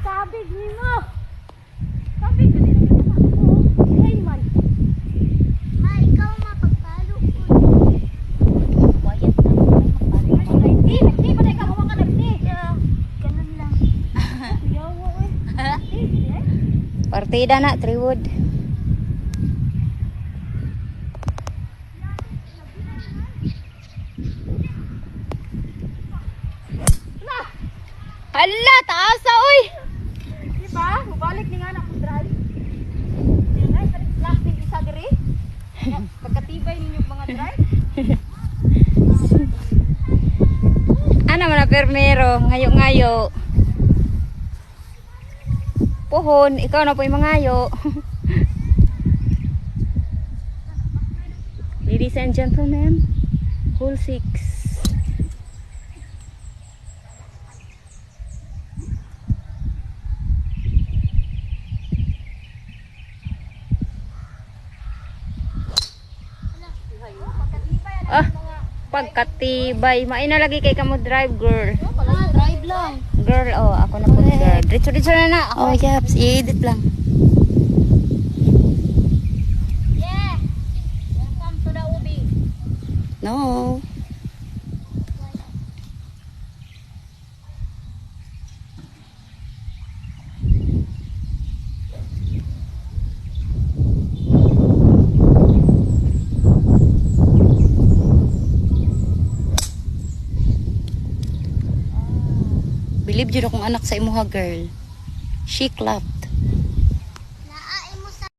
sabig nimo. Sabig ka din ang anak ko. Hey, man. Ma, ikaw mapagpalo ko. Quiet na. Hindi pa na ikaw hawa ka nagdi. Ganun lang. Yawa eh. Partida na, Treewood. Hala, taasa, oy! Diba? Mubalik ni nga na kong drive. Yan nga, plastic isa diri. Pagkatibay ninyong mga drive. Ano man na permero, ngayo-ngayo. Pohon, ikaw na po yung mangayo. Ladies and gentlemen, hole 6. Ah, pagkatibay. Maina lagi kay kamo drive, girl. Drive lang. Girl, oh, ako na po girl. Diretso na na. Oh, yaps, i-edit lang. Yeah! Welcome to the ubi. No. Believe yun akong anak sa imuha, girl. She clap.